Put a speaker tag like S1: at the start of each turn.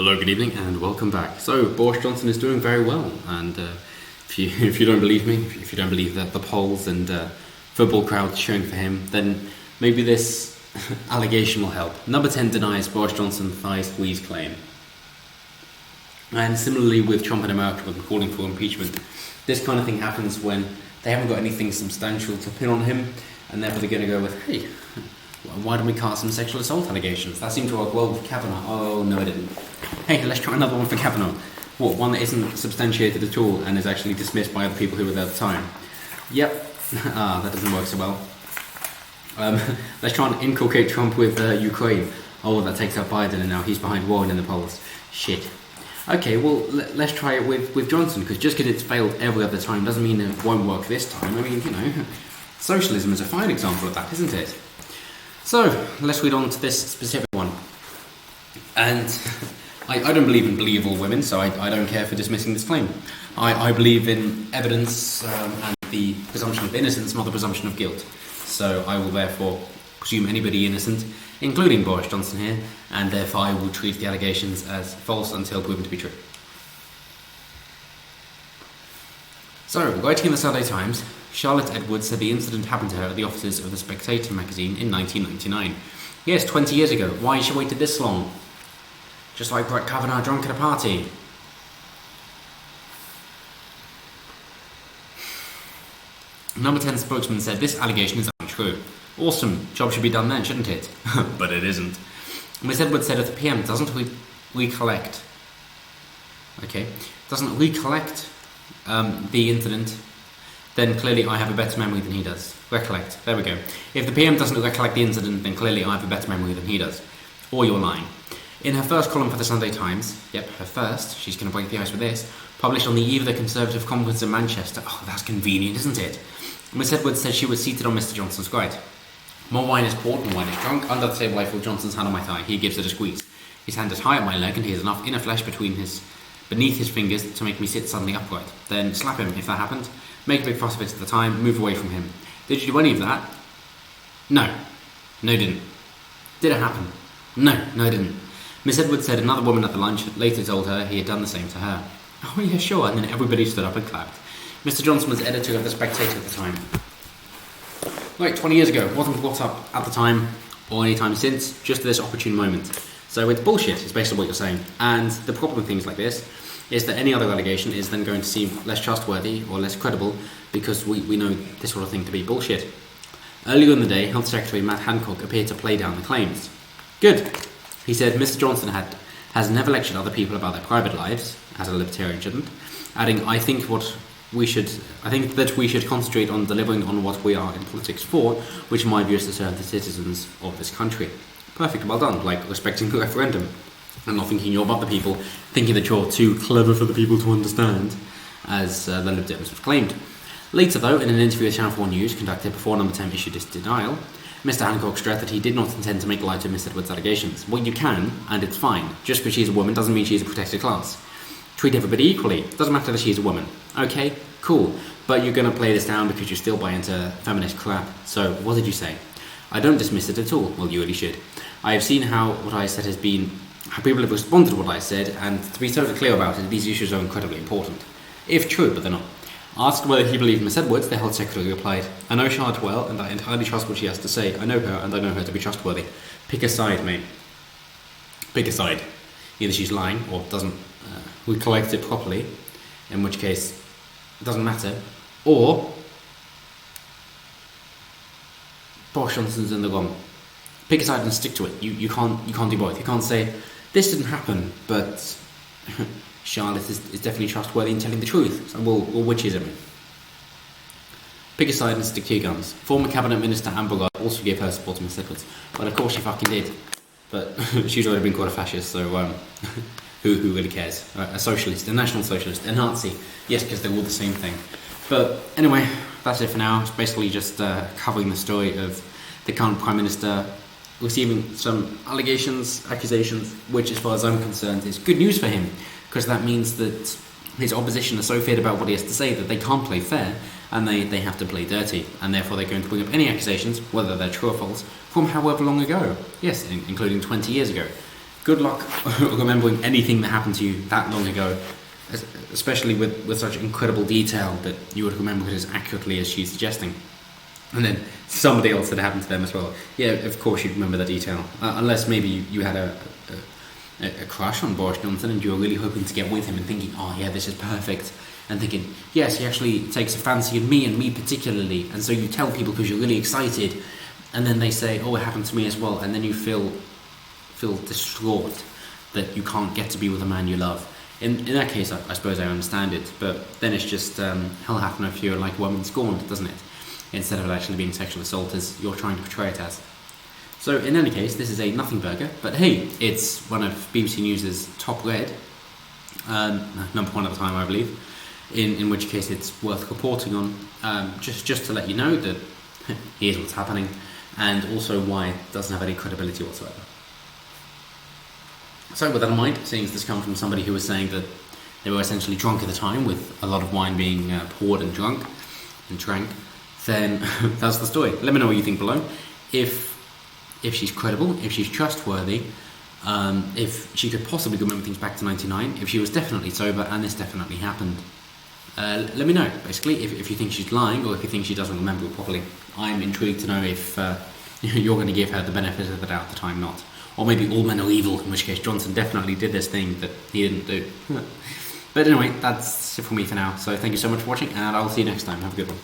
S1: Hello, good evening, and welcome back. So, Boris Johnson is doing very well, and if you don't believe me, if you don't believe that the polls and football crowds cheering for him, then maybe this allegation will help. Number 10 denies Boris Johnson's thigh squeeze claim. And similarly with Trump and America when calling for impeachment, this kind of thing happens when they haven't got anything substantial to pin on him, and therefore they're going to go with, hey, why don't we cast some sexual assault allegations? That seemed to work well with Kavanaugh. Oh, no, it didn't. Hey, let's try another one for Kavanaugh. What, one that isn't substantiated at all and is actually dismissed by other people who were there at the time? Yep. That doesn't work so well. Let's try and inculcate Trump with Ukraine. Oh, that takes out Biden and now he's behind Warren in the polls. Shit. Okay, well, let's try it with Johnson, because just because it's failed every other time doesn't mean it won't work this time. I mean, socialism is a fine example of that, isn't it? So, let's read on to this specific one. And I don't believe in believable women, so I don't care for dismissing this claim. I believe in evidence and the presumption of innocence, not the presumption of guilt. So I will therefore presume anybody innocent, including Boris Johnson here, and therefore I will treat the allegations as false until proven to be true. So, writing in the Sunday Times, Charlotte Edwards said the incident happened to her at the offices of The Spectator magazine in 1999. Yes, 20 years ago. Why has she waited this long? Just like Brett Kavanaugh drunk at a party. Number 10 spokesman said this allegation is untrue. Awesome, job should be done then, shouldn't it? But it isn't. Ms. Edwards said if the PM doesn't recollect the incident, then clearly I have a better memory than he does. Recollect. There we go. If the PM doesn't recollect the incident, then clearly I have a better memory than he does. Or you're lying. In her first column for the Sunday Times, yep, her first, she's going to break the ice with this, published on the eve of the Conservative conference in Manchester. Oh, that's convenient, isn't it? Miss Edwards said she was seated on Mr. Johnson's right. More wine is poured, more wine is drunk. Under the table I feel Johnson's hand on my thigh. He gives it a squeeze. His hand is high at my leg and he has enough inner flesh beneath his fingers to make me sit suddenly upright. Then slap him if that happened. Make a big fuss of it at the time, move away from him. Did you do any of that? No. No, didn't. Did it happen? No, it didn't. Miss Edwards said another woman at the lunch later told her he had done the same to her. Oh yeah, sure, and then everybody stood up and clapped. Mr. Johnson was editor of The Spectator at the time. Like 20 years ago, wasn't brought up at the time or any time since, just this opportune moment. So it's bullshit, is basically what you're saying. And the problem with things like this is that any other allegation is then going to seem less trustworthy or less credible because we know this sort of thing to be bullshit. Earlier in the day, Health Secretary Matt Hancock appeared to play down the claims. Good. He said Mr. Johnson has never lectured other people about their private lives, as a libertarian shouldn't, adding, I think that we should concentrate on delivering on what we are in politics for, which in my view is to serve the citizens of this country. Perfect, well done, like respecting the referendum, and not thinking you're above the people, thinking that you're too clever for the people to understand, as the Lib Dems have claimed. Later though, in an interview with Channel 4 News conducted before Number 10 issued his denial, Mr. Hancock stressed that he did not intend to make light of Miss Edwards' allegations. Well, you can, and it's fine. Just because she's a woman doesn't mean she's a protected class. Treat everybody equally. Doesn't matter that she's a woman. Okay, cool. But you're going to play this down because you still buy into feminist crap. So, what did you say? I don't dismiss it at all. Well, you really should. I have seen how what I said has been, how people have responded to what I said, and to be totally clear about it, these issues are incredibly important. If true, but they're not. Asked whether he believed Miss Edwards, the health secretary replied, I know Charlotte well, and I entirely trust what she has to say. I know her, and I know her to be trustworthy. Pick a side, mate. Pick a side. Either she's lying, or doesn't recollect it properly, in which case it doesn't matter, or Boris Johnson's in the wrong. Pick a side and stick to it. You can't do both. You can't say, this didn't happen, but Charlotte is definitely trustworthy in telling the truth. So, well, which is it? Pick a side and stick to your guns. Former Cabinet Minister Amber Rudd also gave her support to Miss Edwards. Well, of course she fucking did. But she's already been called a fascist, so who really cares? A socialist, a national socialist, a Nazi. Yes, because they're all the same thing. But anyway, that's it for now. It's basically just covering the story of the current Prime Minister receiving some accusations, which as far as I'm concerned is good news for him, because that means that his opposition are so feared about what he has to say that they can't play fair, and they have to play dirty, and therefore they're going to bring up any accusations, whether they're true or false, from however long ago. Yes, including 20 years ago. good luck remembering anything that happened to you that long ago, especially with such incredible detail that you would remember it as accurately as she's suggesting. And then somebody else had happened to them as well. Yeah, of course you'd remember the detail. Unless maybe you had a crush on Boris Johnson and you were really hoping to get with him and thinking, oh yeah, this is perfect. And thinking, yes, he actually takes a fancy in me and me particularly. And so you tell people because you're really excited. And then they say, oh, it happened to me as well. And then you feel distraught that you can't get to be with a man you love. In that case, I suppose I understand it. But then it's just hell hath no fear like a woman scorned, doesn't it? Instead of it actually being sexual assault as you're trying to portray it as. So in any case, this is a nothing burger, but hey, it's one of BBC News' top read, number one at the time I believe, in which case it's worth reporting on, just to let you know that here's what's happening, and also why it doesn't have any credibility whatsoever. So with that in mind, seeing as this comes from somebody who was saying that they were essentially drunk at the time, with a lot of wine being poured and drank, then that's the story. Let me know what you think below. If she's credible, if she's trustworthy, if she could possibly remember things back to 99, if she was definitely sober and this definitely happened. Let me know, basically, if you think she's lying or if you think she doesn't remember it properly. I'm intrigued to know if you're going to give her the benefit of the doubt that I'm not. Or maybe all men are evil, in which case Johnson definitely did this thing that he didn't do. But anyway, that's it for me for now. So thank you so much for watching, and I'll see you next time. Have a good one.